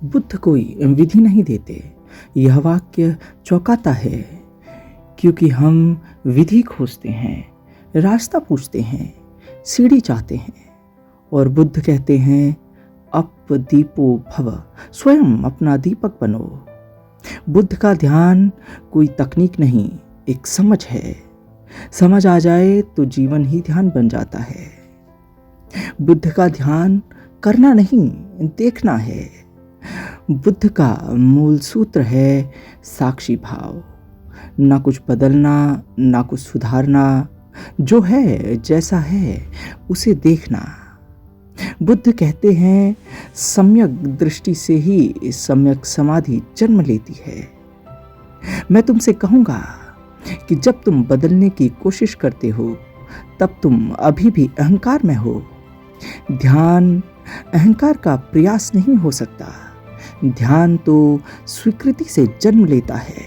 बुद्ध कोई विधि नहीं देते। यह वाक्य चौंकाता है क्योंकि हम विधि खोजते हैं, रास्ता पूछते हैं, सीढ़ी चाहते हैं और बुद्ध कहते हैं अप दीपो भव, स्वयं अपना दीपक बनो। बुद्ध का ध्यान कोई तकनीक नहीं, एक समझ है। समझ आ जाए तो जीवन ही ध्यान बन जाता है। बुद्ध का ध्यान करना नहीं, देखना है। बुद्ध का मूल सूत्र है साक्षी भाव। ना कुछ बदलना, ना कुछ सुधारना, जो है जैसा है उसे देखना। बुद्ध कहते हैं सम्यक दृष्टि से ही सम्यक समाधि जन्म लेती है। मैं तुमसे कहूंगा कि जब तुम बदलने की कोशिश करते हो तब तुम अभी भी अहंकार में हो। ध्यान अहंकार का प्रयास नहीं हो सकता। ध्यान तो स्वीकृति से जन्म लेता है।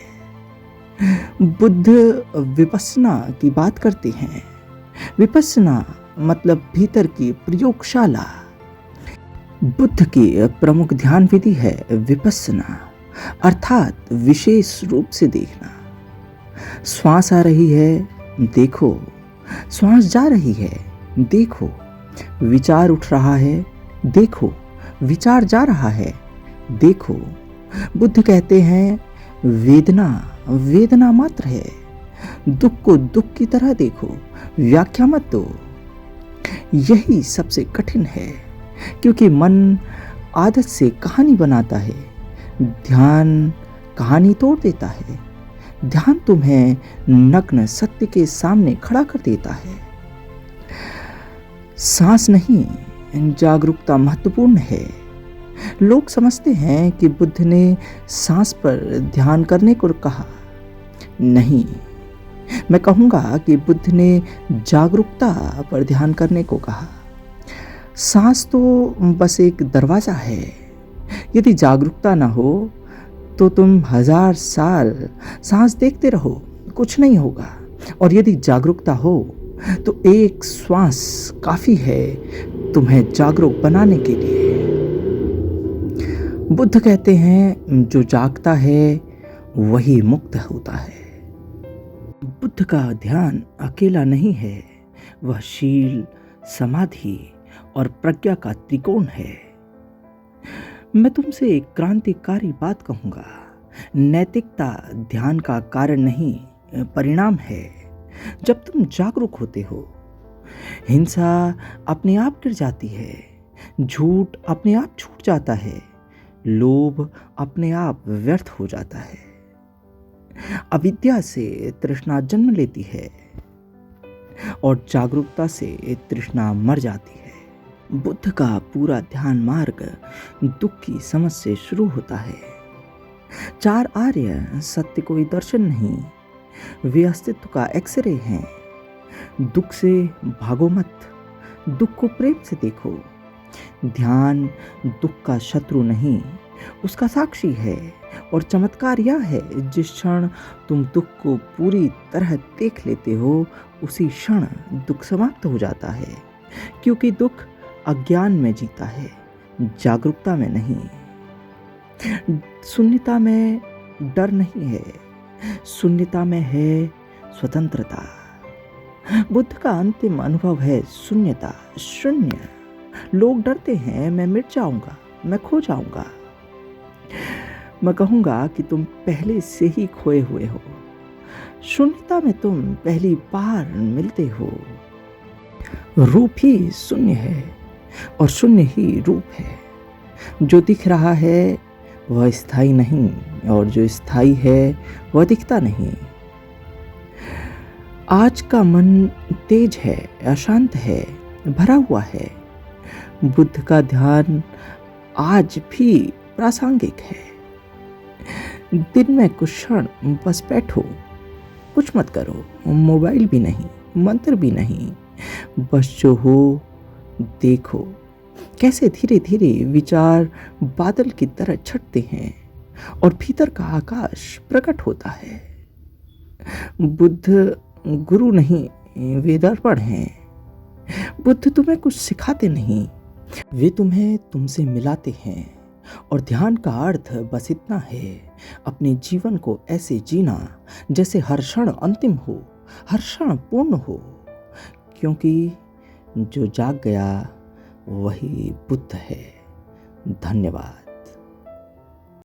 बुद्ध विपस्सना की बात करते हैं। विपस्सना मतलब भीतर की प्रयोगशाला। बुद्ध की प्रमुख ध्यान विधि है विपस्सना, अर्थात विशेष रूप से देखना। श्वास आ रही है, देखो। श्वास जा रही है, देखो। विचार उठ रहा है, देखो। विचार जा रहा है, देखो। बुद्ध कहते हैं वेदना वेदना मात्र है। दुख को दुख की तरह देखो, व्याख्या मत दो। यही सबसे कठिन है क्योंकि मन आदत से कहानी बनाता है। ध्यान कहानी तोड़ देता है। ध्यान तुम्हें नग्न सत्य के सामने खड़ा कर देता है। सांस नहीं, जागरूकता महत्वपूर्ण है। लोग समझते हैं कि बुद्ध ने सांस पर ध्यान करने को कहा। नहीं, मैं कहूँगा कि बुद्ध ने जागरूकता पर ध्यान करने को कहा। सांस तो बस एक दरवाज़ा है। यदि जागरूकता ना हो तो तुम 1000 साल सांस देखते रहो, कुछ नहीं होगा। और यदि जागरूकता हो तो एक श्वास काफ़ी है तुम्हें जागरूक बनाने के लिए। बुद्ध कहते हैं जो जागता है वही मुक्त होता है। बुद्ध का ध्यान अकेला नहीं है, वह शील, समाधि और प्रज्ञा का त्रिकोण है। मैं तुमसे एक क्रांतिकारी बात कहूँगा। नैतिकता ध्यान का कारण नहीं, परिणाम है। जब तुम जागरूक होते हो, हिंसा अपने आप गिर जाती है, झूठ अपने आप छूट जाता है, लोभ अपने आप व्यर्थ हो जाता है, अविद्या से तृष्णा जन्म लेती है और जागरूकता से तृष्णा मर जाती है। बुद्ध का पूरा ध्यान मार्ग दुख की समझ से शुरू होता है। 4 आर्य सत्य कोई दर्शन नहीं, वे अस्तित्व का एक्सरे हैं। दुख से भागो मत, दुख को प्रेम से देखो। ध्यान दुख का शत्रु नहीं, उसका साक्षी है। और चमत्कार यह है, जिस क्षण तुम दुख को पूरी तरह देख लेते हो उसी क्षण दुख समाप्त हो जाता है, क्योंकि दुख अज्ञान में जीता है, जागरूकता में नहीं। शून्यता में डर नहीं है, शून्यता में है स्वतंत्रता। बुद्ध का अंतिम अनुभव है शून्यता, शून्य। लोग डरते हैं मैं मिट जाऊंगा, मैं खो जाऊंगा। मैं कहूंगा कि तुम पहले से ही खोए हुए हो। शून्यता में तुम पहली बार मिलते हो। रूप ही शून्य है और शून्य ही रूप है। जो दिख रहा है वह स्थायी नहीं और जो स्थायी है वह दिखता नहीं। आज का मन तेज है, अशांत है, भरा हुआ है। बुद्ध का ध्यान आज भी प्रासंगिक है। दिन में कुछ क्षण बस बैठो, कुछ मत करो, मोबाइल भी नहीं, मंत्र भी नहीं, बस जो हो देखो कैसे धीरे धीरे विचार बादल की तरह छटते हैं और भीतर का आकाश प्रकट होता है। बुद्ध गुरु नहीं, वे दर्पण हैं। बुद्ध तुम्हें कुछ सिखाते नहीं, वे तुम्हें तुमसे मिलाते हैं और ध्यान का अर्थ बस इतना है, अपने जीवन को ऐसे जीना जैसे हर क्षण अंतिम हो, हर क्षण पूर्ण हो, क्योंकि जो जाग गया वही बुद्ध है। धन्यवाद।